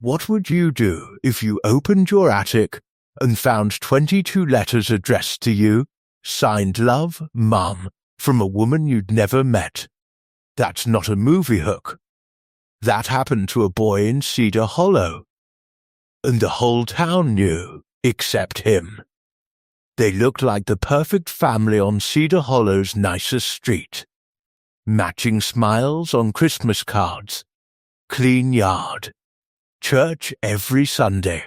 What would you do if you opened your attic and found 22 letters addressed to you, signed Love, Mum, from a woman you'd never met? That's not a movie hook. That happened to a boy in Cedar Hollow. And the whole town knew, except him. They looked like the perfect family on Cedar Hollow's nicest street. Matching smiles on Christmas cards. Clean yard. Church every Sunday.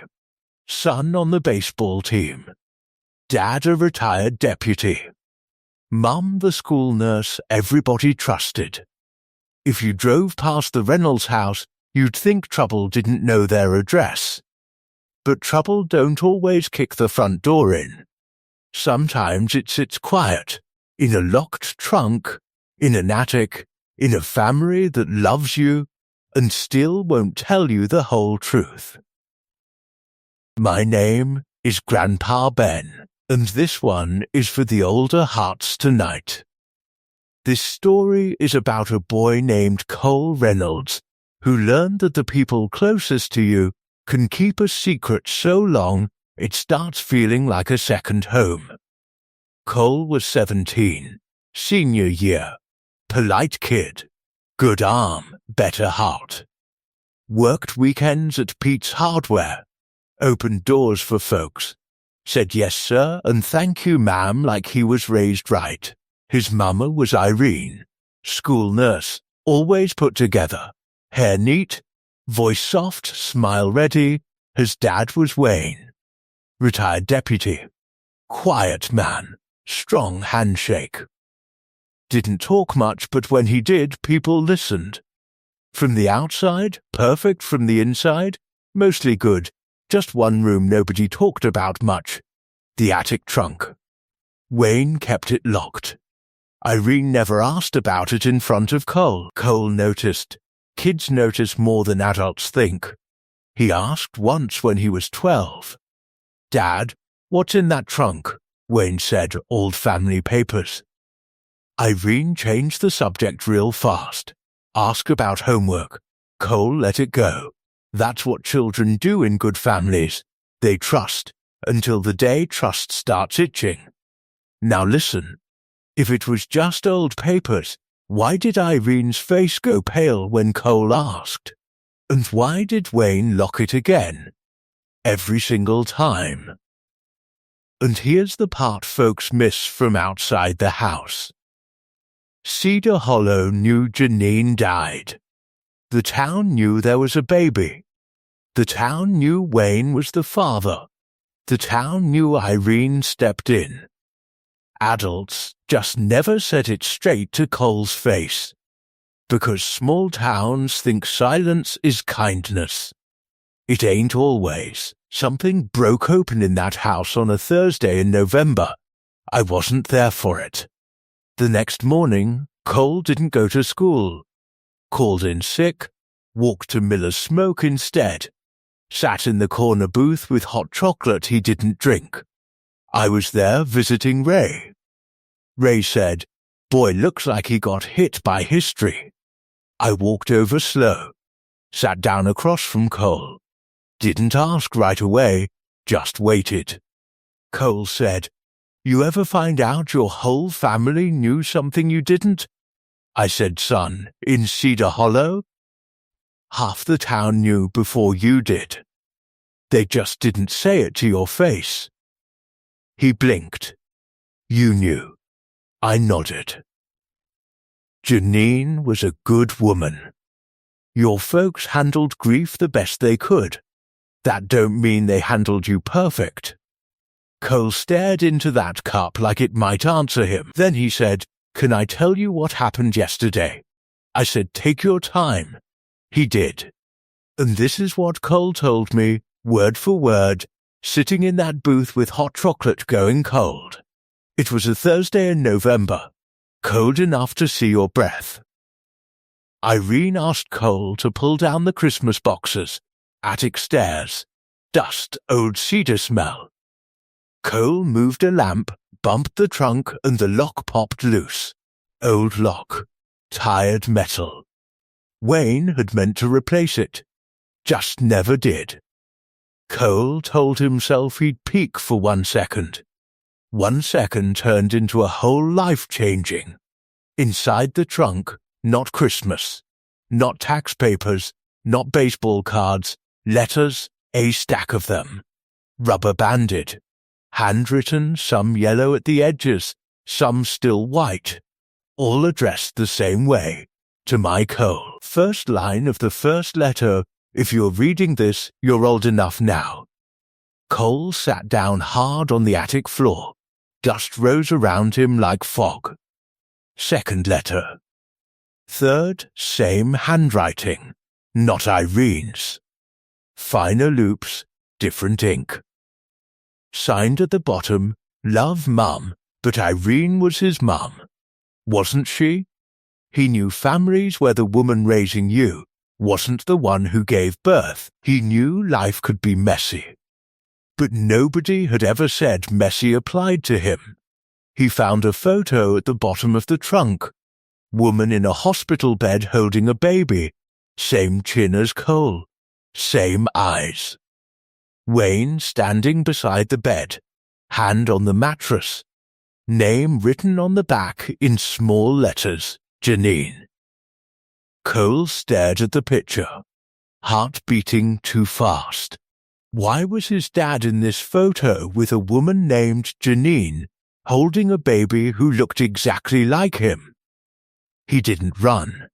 Son on the baseball team. Dad a retired deputy. Mum the school nurse everybody trusted. If you drove past the Reynolds house, you'd think trouble didn't know their address. But trouble don't always kick the front door in. Sometimes it sits quiet, in a locked trunk, in an attic, in a family that loves you, and still won't tell you the whole truth. My name is Grandpa Ben, and this one is for the older hearts tonight. This story is about a boy named Cole Reynolds, who learned that the people closest to you can keep a secret so long it starts feeling like a second home. Cole was 17, senior year, polite kid, good arm, better heart. Worked weekends at Pete's Hardware, opened doors for folks, said yes sir and thank you ma'am like he was raised right. His mama was Irene, school nurse, always put together, hair neat, voice soft, smile ready. His dad was Wayne, retired deputy, quiet man, strong handshake. Didn't talk much, but when he did, people listened. From the outside, perfect. From the inside, mostly good. Just one room nobody talked about much, the attic trunk. Wayne kept it locked. Irene never asked about it in front of Cole. Cole noticed. Kids notice more than adults think. He asked once when he was 12. Dad, what's in that trunk? Wayne said, old family papers. Irene changed the subject real fast. Ask about homework. Cole let it go. That's what children do in good families. They trust, until the day trust starts itching. Now listen. If it was just old papers, why did Irene's face go pale when Cole asked? And why did Wayne lock it again? Every single time. And here's the part folks miss from outside the house. Cedar Hollow knew Janine died. The town knew there was a baby. The town knew Wayne was the father. The town knew Irene stepped in. Adults just never said it straight to Cole's face. Because small towns think silence is kindness. It ain't always. Something broke open in that house on a Thursday in November. I wasn't there for it. The next morning, Cole didn't go to school. Called in sick, walked to Miller's Smoke instead. Sat in the corner booth with hot chocolate he didn't drink. I was there visiting Ray. Ray said, "Boy looks like he got hit by history." I walked over slow. Sat down across from Cole. Didn't ask right away, just waited. Cole said, "You ever find out your whole family knew something you didn't?" I said, "Son, in Cedar Hollow? Half the town knew before you did. They just didn't say it to your face." He blinked. "You knew." I nodded. Janine was a good woman. Your folks handled grief the best they could. That don't mean they handled you perfect. Cole stared into that cup like it might answer him. Then he said, "Can I tell you what happened yesterday?" I said, "Take your time." He did. And this is what Cole told me, word for word, sitting in that booth with hot chocolate going cold. It was a Thursday in November, cold enough to see your breath. Irene asked Cole to pull down the Christmas boxes, attic stairs, dust, old cedar smell. Cole moved a lamp, bumped the trunk, and the lock popped loose. Old lock, tired metal. Wayne had meant to replace it. Just never did. Cole told himself he'd peak for 1 second. 1 second turned into a whole life changing. Inside the trunk, not Christmas, not tax papers, not baseball cards, letters, a stack of them. Rubber banded. Handwritten, some yellow at the edges, some still white. All addressed the same way. To my Cole. First line of the first letter. If you're reading this, you're old enough now. Cole sat down hard on the attic floor. Dust rose around him like fog. Second letter. Third, same handwriting. Not Irene's. Finer loops, different ink. Signed at the bottom, Love Mum, but Irene was his mum. Wasn't she? He knew families where the woman raising you wasn't the one who gave birth. He knew life could be messy. But nobody had ever said messy applied to him. He found a photo at the bottom of the trunk. Woman in a hospital bed holding a baby. Same chin as Cole. Same eyes. Wayne standing beside the bed. Hand on the mattress. Name written on the back in small letters. Janine. Cole stared at the picture. Heart beating too fast. Why was his dad in this photo with a woman named Janine holding a baby who looked exactly like him? He didn't run,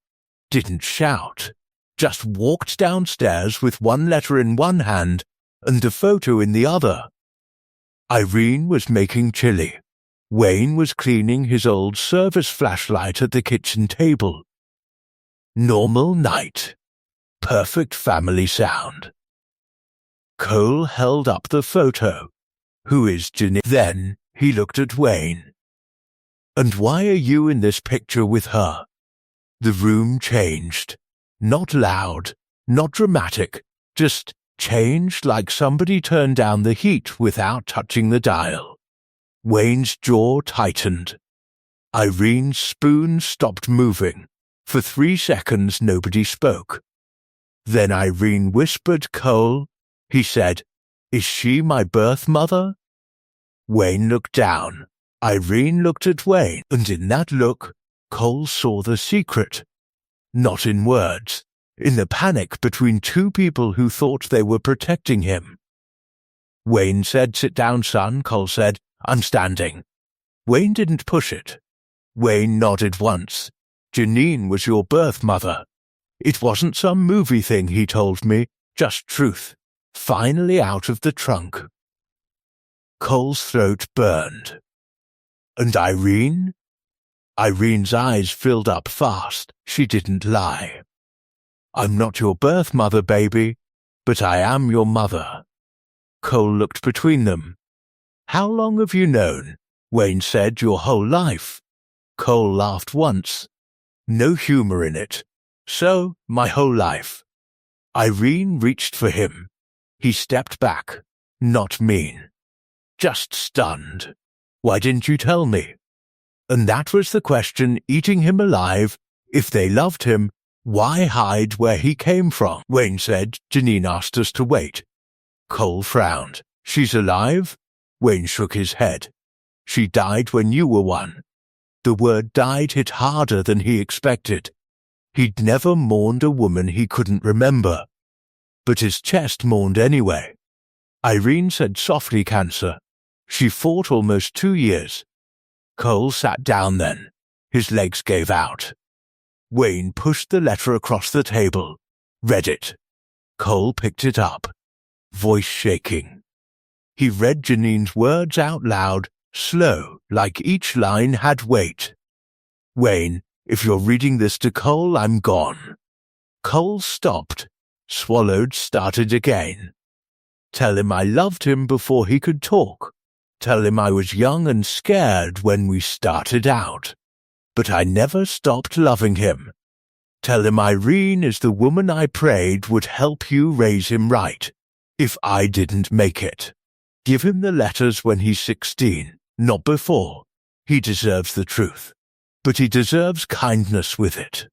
didn't shout, just walked downstairs with one letter in one hand and a photo in the other. Irene was making chili. Wayne was cleaning his old service flashlight at the kitchen table. Normal night. Perfect family sound. Cole held up the photo. Who is Janine? Then he looked at Wayne. And why are you in this picture with her? The room changed. Not loud, not dramatic, just changed like somebody turned down the heat without touching the dial. Wayne's jaw tightened. Irene's spoon stopped moving. For 3 seconds nobody spoke. Then Irene whispered, Cole. He said, Is she my birth mother? Wayne looked down. Irene looked at Wayne, and in that look, Cole saw the secret. Not in words, in the panic between two people who thought they were protecting him. Wayne said, Sit down, son. Cole said, I'm standing. Wayne didn't push it. Wayne nodded once. Janine was your birth mother. It wasn't some movie thing, he told me, just truth. Finally out of the trunk. Cole's throat burned. And Irene? Irene's eyes filled up fast. She didn't lie. I'm not your birth mother, baby, but I am your mother. Cole looked between them. How long have you known? Wayne said, Your whole life. Cole laughed once. No humor in it. So, my whole life. Irene reached for him. He stepped back. Not mean. Just stunned. Why didn't you tell me? And that was the question eating him alive. If they loved him, why hide where he came from? Wayne said, Janine asked us to wait. Cole frowned. She's alive? Wayne shook his head. She died when you were one. The word died hit harder than he expected. He'd never mourned a woman he couldn't remember. But his chest mourned anyway. Irene said softly, cancer. She fought almost 2 years. Cole sat down then. His legs gave out. Wayne pushed the letter across the table. Read it. Cole picked it up. Voice shaking. He read Janine's words out loud, slow, like each line had weight. Wayne, if you're reading this to Cole, I'm gone. Cole stopped, swallowed, started again. Tell him I loved him before he could talk. Tell him I was young and scared when we started out. But I never stopped loving him. Tell him Irene is the woman I prayed would help you raise him right, if I didn't make it. Give him the letters when he's 16, not before. He deserves the truth, but he deserves kindness with it.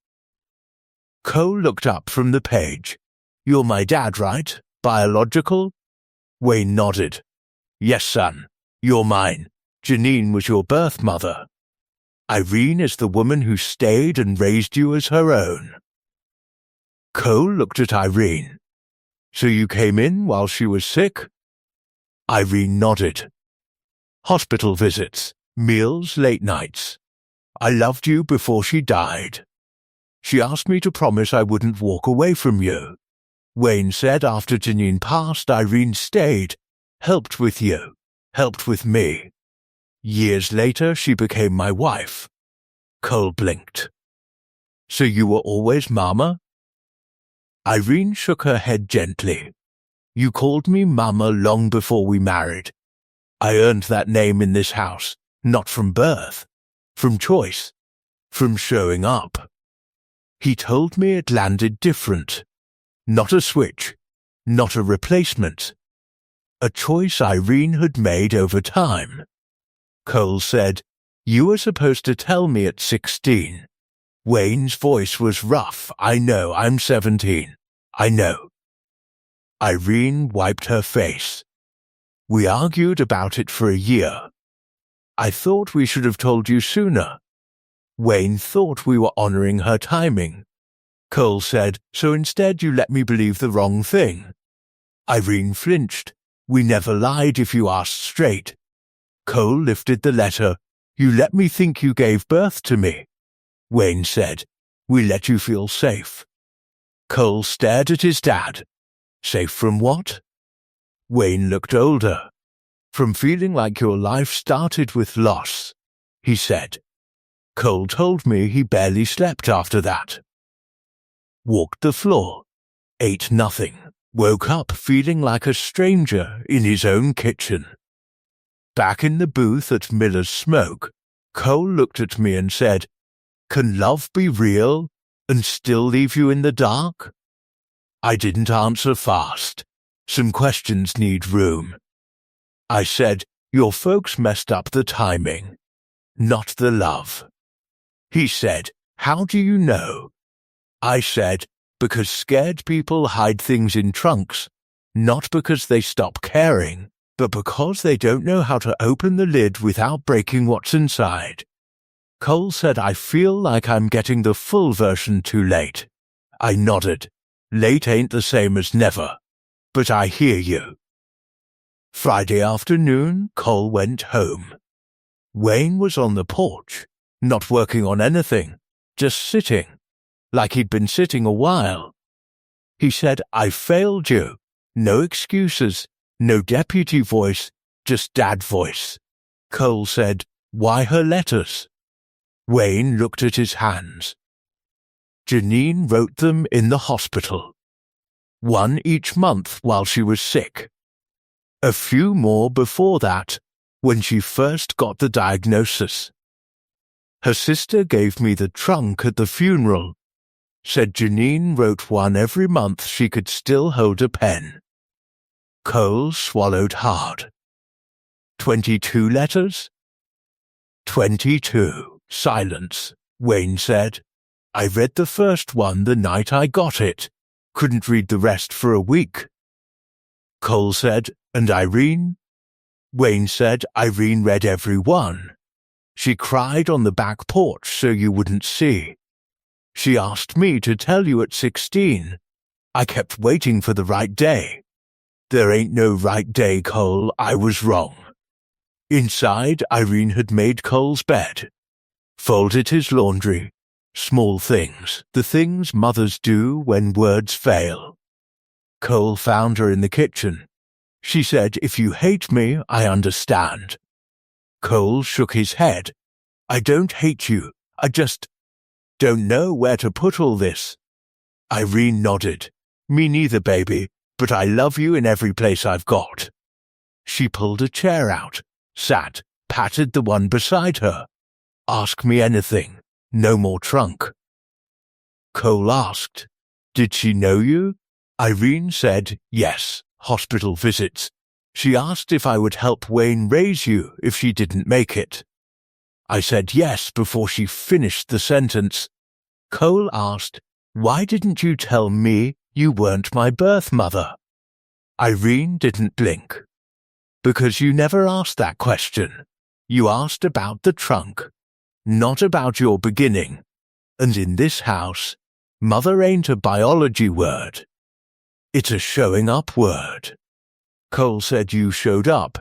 Cole looked up from the page. You're my dad, right? Biological? Wayne nodded. Yes, son. You're mine. Janine was your birth mother. Irene is the woman who stayed and raised you as her own. Cole looked at Irene. So you came in while she was sick? Irene nodded. Hospital visits, meals, late nights. I loved you before she died. She asked me to promise I wouldn't walk away from you. Wayne said after Janine passed, Irene stayed, helped with you, helped with me. Years later, she became my wife. Cole blinked. So you were always Mama? Irene shook her head gently. You called me Mama long before we married. I earned that name in this house, not from birth, from choice, from showing up. He told me it landed different. Not a switch, not a replacement. A choice Irene had made over time. Cole said, You were supposed to tell me at 16. Wayne's voice was rough. I know, I'm 17. I know. Irene wiped her face. We argued about it for a year. I thought we should have told you sooner. Wayne thought we were honoring her timing. Cole said, So instead you let me believe the wrong thing. Irene flinched. We never lied if you asked straight. Cole lifted the letter. You let me think you gave birth to me. Wayne said, We let you feel safe. Cole stared at his dad. Safe from what? Wayne looked older. From feeling like your life started with loss, he said. Cole told me he barely slept after that. Walked the floor, ate nothing, woke up feeling like a stranger in his own kitchen. Back in the booth at Miller's Smoke, Cole looked at me and said, Can love be real and still leave you in the dark? I didn't answer fast. Some questions need room. I said, Your folks messed up the timing, not the love. He said, How do you know? I said, Because scared people hide things in trunks, not because they stop caring, but because they don't know how to open the lid without breaking what's inside. Cole said, I feel like I'm getting the full version too late. I nodded. Late ain't the same as never, but I hear you. Friday afternoon, Cole went home. Wayne was on the porch, not working on anything, just sitting, like he'd been sitting a while. He said, I failed you. No excuses, no deputy voice, just dad voice. Cole said, Why her letters? Wayne looked at his hands. Janine wrote them in the hospital. One each month while she was sick. A few more before that, when she first got the diagnosis. Her sister gave me the trunk at the funeral. Said Janine wrote one every month she could still hold a pen. Cole swallowed hard. 22 letters? 22. Silence, Wayne said. I read the first one the night I got it. Couldn't read the rest for a week. Cole said, And Irene? Wayne said Irene read every one. She cried on the back porch so you wouldn't see. She asked me to tell you at 16. I kept waiting for the right day. There ain't no right day, Cole. I was wrong. Inside, Irene had made Cole's bed, folded his laundry. Small things, the things mothers do when words fail. Cole found her in the kitchen. She said, If you hate me, I understand. Cole shook his head. I don't hate you. I just don't know where to put all this. Irene nodded. Me neither, baby, but I love you in every place I've got. She pulled a chair out, sat, patted the one beside her. Ask me anything. No more trunk. Cole asked, Did she know you? Irene said, Yes, hospital visits. She asked if I would help Wayne raise you if she didn't make it. I said yes before she finished the sentence. Cole asked, Why didn't you tell me You weren't my birth mother. Irene didn't blink. Because you never asked that question. You asked about the trunk, not about your beginning. And in this house, mother ain't a biology word. It's a showing up word. Cole said you showed up.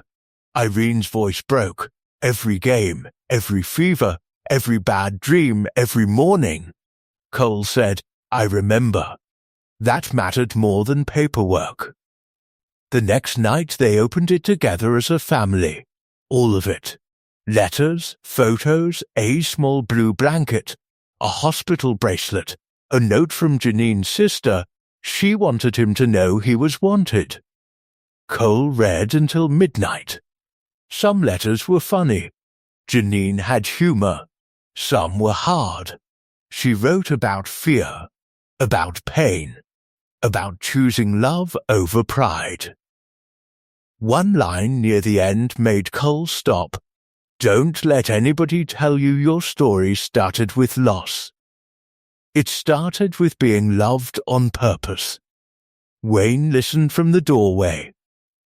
Irene's voice broke. Every game, every fever, every bad dream, every morning. Cole said, I remember. That mattered more than paperwork. The next night they opened it together as a family. All of it. Letters, photos, a small blue blanket, a hospital bracelet, a note from Janine's sister. She wanted him to know he was wanted. Cole read until midnight. Some letters were funny. Janine had humor. Some were hard. She wrote about fear, about pain, about choosing love over pride. One line near the end made Cole stop. Don't let anybody tell you your story started with loss. It started with being loved on purpose. Wayne listened from the doorway.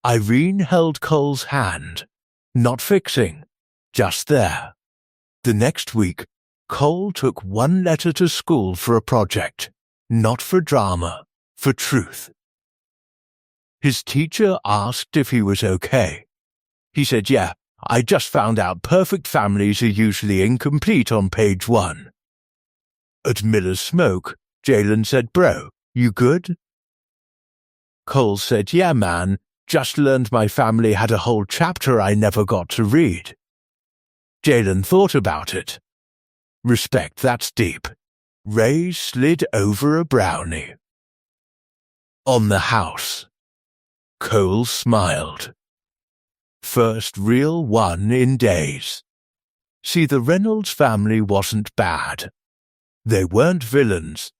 Irene held Cole's hand. Not fixing, just there. The next week, Cole took one letter to school for a project, not for drama, for truth. His teacher asked if he was okay. He said, yeah, I just found out perfect families are usually incomplete on page 1. At Miller's Smoke, Jalen said, bro, you good? Cole said, yeah, man, just learned my family had a whole chapter I never got to read. Jalen thought about it. Respect, that's deep. Ray slid over a brownie. On the house. Cole smiled. First real one in days. See, the Reynolds family wasn't bad. They weren't villains.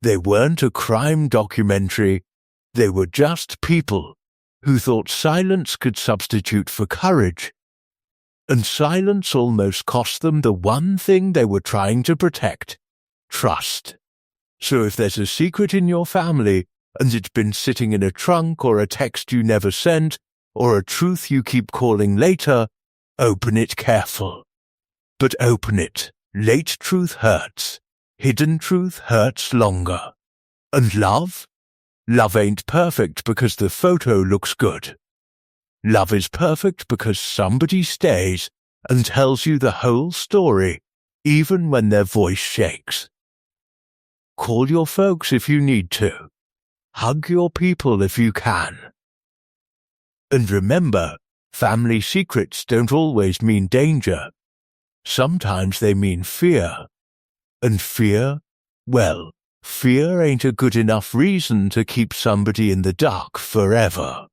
They weren't a crime documentary. They were just people who thought silence could substitute for courage. And silence almost cost them the one thing they were trying to protect: trust. So if there's a secret in your family, and it's been sitting in a trunk or a text you never sent, or a truth you keep calling later, open it careful. But open it. Late truth hurts. Hidden truth hurts longer. And love? Love ain't perfect because the photo looks good. Love is perfect because somebody stays and tells you the whole story, even when their voice shakes. Call your folks if you need to. Hug your people if you can. And remember, family secrets don't always mean danger. Sometimes they mean fear. And fear, well, fear ain't a good enough reason to keep somebody in the dark forever.